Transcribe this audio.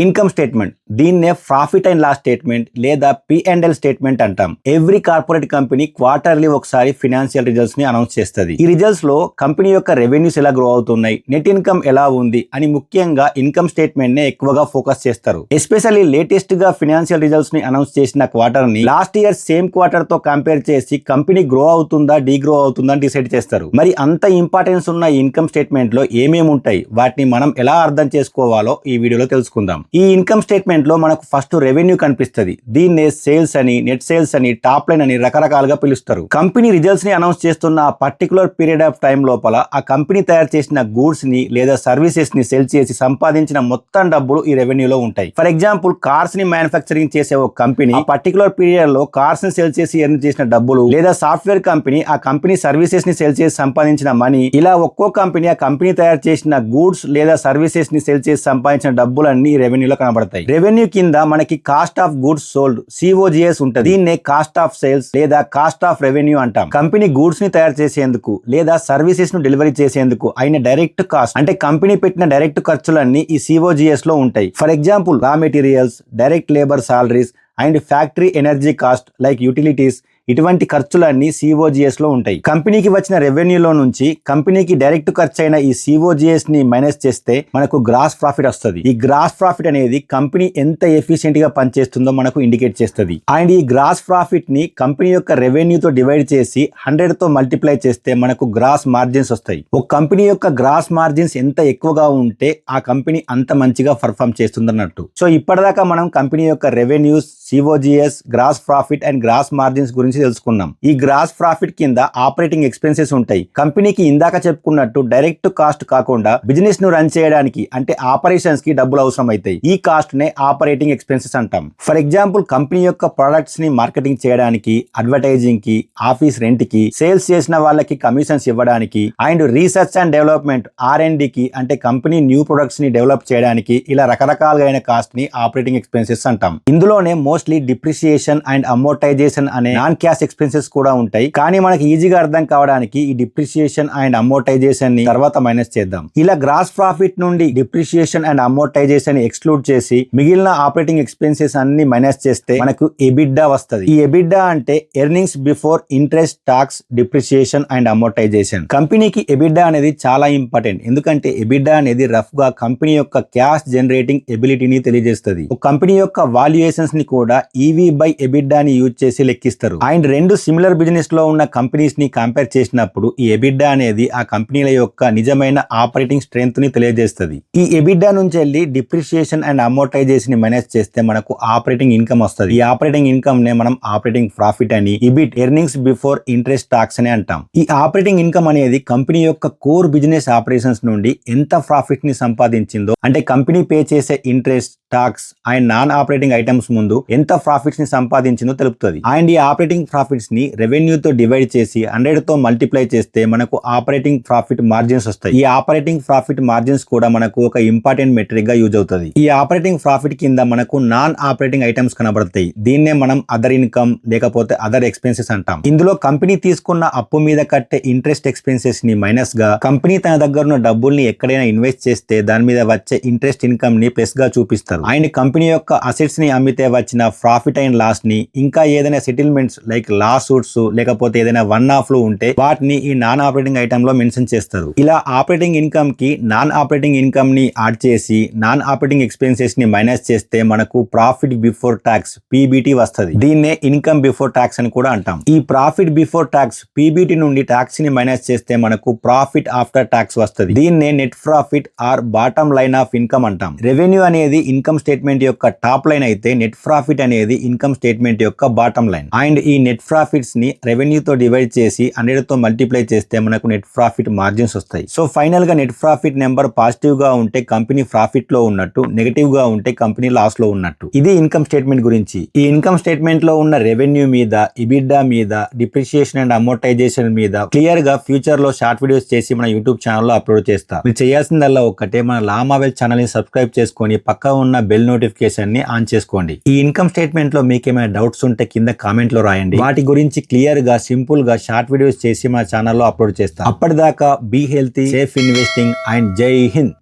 Income statement దీన్నే profit and loss statement లేదా P&L statement అంటాం. ఎవ్రీ కార్పొరేట్ కంపెనీ క్వార్టర్లీ ఒకసారి ఫినాన్షియల్ రిజల్ట్స్ ని అనౌన్స్ చేస్తుంది. ఈ రిజల్ట్స్ లో కంపెనీ యొక్క రెవెన్యూస్ ఎలా గ్రో అవుతున్నాయి, నెట్ ఇన్కమ్ ఎలా ఉంది అని ముఖ్యంగా ఇన్కమ్ స్టేట్మెంట్ నే ఎక్కువగా ఫోకస్ చేస్తారు. ఎస్పెషల్లీ లేటెస్ట్ గా ఫినాన్షియల్ రిజల్ట్స్ ని అనౌన్స్ చేసిన క్వార్టర్ ని లాస్ట్ ఇయర్ సేమ్ క్వార్టర్ తో కంపేర్ చేసి కంపెనీ గ్రో అవుతుందా డీగ్రో అవుతుందా అని డిసైడ్ చేస్తారు. మరి అంత ఇంపార్టెన్స్ ఉన్న ఇన్కమ్ స్టేట్మెంట్ లో ఏమేమి ఉంటాయి, వాటిని మనం ఎలా అర్థం చేసుకోవాలో ఈ వీడియోలో తెలుసుకుందాం. ఈ ఇన్కమ్ స్టేట్మెంట్ లో మనకు ఫస్ట్ రెవెన్యూ కనిపిస్తుంది. దీన్నే సేల్స్ అని, నెట్ సేల్స్ అని, టాప్ లైన్ అని రకరకాలుగా పిలుస్తారు. కంపెనీ రిజల్ట్స్ ని అనౌన్స్ చేస్తున్న ఆ పర్టికులర్ పీరియడ్ ఆఫ్ టైం లోపల ఆ కంపెనీ తయారు చేసిన గూడ్స్ ని లేదా సర్వీసెస్ ని సెల్ చేసి సంపాదించిన మొత్తం డబ్బులు ఈ రెవెన్యూలో ఉంటాయి. ఫర్ ఎగ్జాంపుల్ కార్స్ ని మ్యానుఫ్యాక్చరింగ్ చేసే ఒక కంపెనీ ఆ పర్టికులర్ పీరియడ్ లో కార్స్ ని సెల్ చేసి ఎర్న్ చేసిన డబ్బులు, లేదా సాఫ్ట్వేర్ కంపెనీ ఆ కంపెనీ సర్వీసెస్ ని సెల్ చేసి సంపాదించిన మనీ, ఇలా ఒక్కో కంపెనీ ఆ కంపెనీ తయారు చేసిన గూడ్స్ లేదా సర్వీసెస్ ని సెల్ చేసి సంపాదించిన డబ్బులన్నీ రెవెన్యూలో కనబడతాయి. రెవెన్యూ కింద మనకి cost of goods sold COGS ఉంటుంది. దీన్నే కాస్ట్ ఆఫ్ సేల్స్ లేదా కాస్ట్ ఆఫ్ రెవెన్యూ అంటాం. కంపెనీ గూడ్స్ ని తయారు చేసేందుకు లేదా సర్వీసెస్ ను డెలివరీ చేసేందుకు అయిన డైరెక్ట్ కాస్ట్ అంటే కంపెనీ పెట్టిన డైరెక్ట్ ఖర్చులన్నీ ఈ COGS లో ఉంటాయి. ఫర్ ఎగ్జాంపుల్ రా materials, direct labour salaries and factory energy cost like utilities, ఇటువంటి ఖర్చులన్నీ COGS లో ఉంటాయి. కంపెనీకి వచ్చిన రెవెన్యూలో నుంచి కంపెనీకి డైరెక్ట్ ఖర్చు అయిన ఈ COGS ని మైనస్ చేస్తే మనకు గ్రాస్ ప్రాఫిట్ వస్తుంది. ఈ గ్రాస్ ప్రాఫిట్ అనేది కంపెనీ ఎంత ఎఫిషియెంట్ గా పనిచేస్తుందో మనకు ఇండికేట్ చేస్తుంది. అండ్ ఈ గ్రాస్ ప్రాఫిట్ ని కంపెనీ యొక్క రెవెన్యూతో డివైడ్ చేసి 100 తో మల్టిప్లై చేస్తే మనకు గ్రాస్ మార్జిన్స్ వస్తాయి. ఒక కంపెనీ యొక్క గ్రాస్ మార్జిన్స్ ఎంత ఎక్కువగా ఉంటే ఆ కంపెనీ అంత మంచిగా పర్ఫామ్ చేస్తుందన్నట్టు. సో ఇప్పటిదాకా మనం కంపెనీ యొక్క revenues, COGS, gross profit and gross margins గురించి తెలుసుకున్నాం. ఈ గ్రాస్ ప్రాఫిట్ కింద ఆపరేటింగ్ ఎక్స్పెన్సెస్ ఉంటాయి. కంపెనీకి ఇందాక చెప్పుకున్నట్టు డైరెక్ట్ కాస్ట్ కాకుండా బిజినెస్ ను రన్ చేయడానికి అంటే ఆపరేషన్స్ కి డబ్బులు అవసరం అవుతాయి. ఈ కాస్ట్ నే ఆపరేటింగ్ ఎక్స్పెన్సెస్ అంటాం. ఫర్ ఎగ్జాంపుల్ కంపెనీ యొక్క ప్రొడక్ట్స్ ని మార్కెటింగ్ చేయడానికి, అడ్వర్టైజింగ్ కి, ఆఫీస్ రెంట్ కి, సేల్స్ చేసిన వాళ్ళకి కమిషన్స్ ఇవ్వడానికి, and research and development R&D కి అంటే కంపెనీ న్యూ ప్రొడక్ట్స్ ని డెవలప్ చేయడానికి, ఇలా రకరకాలైన కాస్ట్ ని ఆపరేటింగ్ ఎక్స్పెన్సెస్ అంటాం. ఇందులోనే మోస్ట్లీ డిప్రిసియేషన్ అండ్ అమోర్టైజేషన్ అనే నాన్ క్యాష్ ఎక్స్పెన్సెస్ కూడా ఉంటాయి. కానీ మనకి ఈజీగా అర్థం కావడానికి ఈ డిప్రిసియేషన్ అండ్ అమోర్టైజేషన్ ని తర్వాత మైనస్ చేద్దాం. ఇలా గ్రాస్ ప్రాఫిట్ నుండి డిప్రిసియేషన్ అండ్ అమోర్టైజేషన్ ని ఎక్స్క్లూడ్ చేసి మిగిలిన ఆపరేటింగ్ ఎక్స్పెన్సెస్ అన్ని మైనస్ చేస్తే మనకు EBITDA వస్తుంది. ఈ EBITDA అంటే earnings before interest, talks, depreciation and amortisation. కంపెనీకి EBITDA అనేది చాలా ఇంపార్టెంట్. ఎందుకంటే EBITDA అనేది రఫ్ గా కంపెనీ యొక్క క్యాష్ జనరేటింగ్ ఎబిలిటీని తెలియజేస్తుంది. ఒక కంపెనీ యొక్క వాల్యుయేషన్స్ ని కూడా EV/EBITDA ని యూజ్ చేసి లెక్కిస్తారు. అండ్ రెండు సిమిలర్ బిజినెస్ లో ఉన్న కంపెనీస్ ని కంపేర్ చేసినప్పుడు ఈ EBITDA అనేది ఆ కంపెనీల యొక్క నిజమైన ఆపరేటింగ్ స్ట్రెంగ్త్ ని తెలియజేస్తుంది. ఈ EBITDA నుంచి వెళ్ళి డిప్రిసియేషన్ అండ్ అమోర్టైజేషన్ ని మైనస్ చేస్తే మనకు ఆపరేటింగ్ ఇన్కమ్ వస్తుంది. ఈ ఆపరేటింగ్ ఇన్కమ్ నే మనం ఆపరేటింగ్ ప్రాఫిట్ అని, EBIT earnings before interest, talks అని అంటాం. ఈ ఆపరేటింగ్ ఇన్కమ్ అనేది కంపెనీ యొక్క కోర్ బిజినెస్ ఆపరేషన్స్ నుండి ఎంత ప్రాఫిట్ ని సంపాదించిందో అంటే కంపెనీ పే చేసే interest, talks and non operating items ముందు ఎంత ప్రాఫిట్స్ ని సంపాదించిందో తెలుపుతుంది. అండ్ ఈ ఆపరేటింగ్ ప్రాఫిట్స్ ని రెవెన్యూతో డివైడ్ చేసి 100 తో మల్టిప్లై చేస్తే మనకు ఆపరేటింగ్ ప్రాఫిట్ మార్జిన్స్ వస్తాయి. ఈ ఆపరేటింగ్ ప్రాఫిట్ మార్జిన్స్ కూడా మనకు ఒక ఇంపార్టెంట్ మెట్రిక్ గా యూజ్ అవుతుంది. ఈ ఆపరేటింగ్ ప్రాఫిట్ కింద మనకు నాన్ ఆపరేటింగ్ ఐటమ్స్ కనబడతాయి. దీన్నే మనం అదర్ ఇన్కమ్ లేకపోతే అదర్ ఎక్స్పెన్సెస్ అంటాం. ఇందులో కంపెనీ తీసుకున్న అప్పు మీద కట్టే ఇంట్రెస్ట్ ఎక్స్పెన్సెస్ ని మైనస్ గా, కంపెనీ తన దగ్గర ఉన్న డబ్బుల్ని ఎక్కడైనా ఇన్వెస్ట్ చేస్తే దాని మీద వచ్చే ఇంట్రెస్ట్ ఇన్కమ్ ని ప్లస్ గా చూపిస్తారు. అండ్ కంపెనీ యొక్క అసెట్స్ ని అమ్మితే వచ్చిన ప్రాఫిట్ అండ్ లాస్ ని, ఇంకా ఏదైనా సెటిల్మెంట్స్ లైక్ లా సూట్స్ లేకపోతే ఏదైనా వన్ ఆఫ్ లు ఉంటే వాటిని ఈ నాన్ ఆపరేటింగ్ ఐటమ్ లో మెన్షన్ చేస్తారు. ఇలా ఆపరేటింగ్ ఇన్కమ్ కి నాన్ ఆపరేటింగ్ ఇన్కమ్ ని యాడ్ చేసి నాన్ ఆపరేటింగ్ ఎక్స్పెన్సెస్ ని మైనస్ చేస్తే మనకు ప్రాఫిట్ బిఫోర్ ట్యాక్స్ PBT వస్తుంది. దీన్నే ఇన్కమ్ బిఫోర్ ట్యాక్స్ అని కూడా అంటాం. ఈ ప్రాఫిట్ బిఫోర్ ట్యాక్స్ PBT నుండి ట్యాక్స్ ని మైనస్ చేస్తే మనకు ప్రాఫిట్ ఆఫ్టర్ ట్యాక్స్ వస్తుంది. దీన్నే net profit or bottom line of income అంటాం. రెవెన్యూ అనేది ఇన్కమ్ స్టేట్మెంట్ యొక్క టాప్ లైన్ అయితే నెట్ ప్రాఫిట్ అనేది ఇన్కమ్ స్టేట్మెంట్ యొక్క బాటమ్ లైన్. అండ్ ఈ నెట్ ప్రాఫిట్స్ ని రెవెన్యూతో డివైడ్ చేసి 100 తో మల్టిప్లై చేస్తే మనకు నెట్ ప్రాఫిట్ మార్జిన్స్ వస్తాయి. సో ఫైనల్ గా నెట్ ప్రాఫిట్ నెంబర్ పాజిటివ్ గా ఉంటే కంపెనీ ప్రాఫిట్ లో ఉన్నట్టు, నెగటివ్ గా ఉంటే కంపెనీ లాస్ లో ఉన్నట్టు. ఇది ఇన్కమ్ స్టేట్మెంట్ గురించి. ఈ ఇన్కమ్ స్టేట్మెంట్ లో ఉన్న రెవెన్యూ మీద, EBITDA మీద, డిప్రిసియేషన్ అండ్ అమోర్టైజేషన్ మీద క్లియర్ గా ఫ్యూచర్ లో షార్ట్ వీడియోస్ చేసి మన యూట్యూబ్ ఛానల్ లో అప్లోడ్ చేస్తా. మీరు చేయాల్సిందల్లా ఒక్కటే, మన లామావెల్ ఛానల్ ని సబ్స్క్రైబ్ చేసుకొని పక్క ఉన్న బెల్ నోటిఫికేషన్ ని ఆన్ చేసుకోండి. ఈ ఇన్కమ్ స్టేట్మెంట్ లో మీకు ఏమైనా డౌట్స్ ఉంటే కింద కామెంట్ లో రాయండి. వాటి గురించి క్లియర్ గా సింపుల్ గా షార్ట్ వీడియోస్ చేసి మా ఛానల్లో అప్లోడ్ చేస్తాం. అప్పటిదాకా be healthy, safe investing and జై హింద్.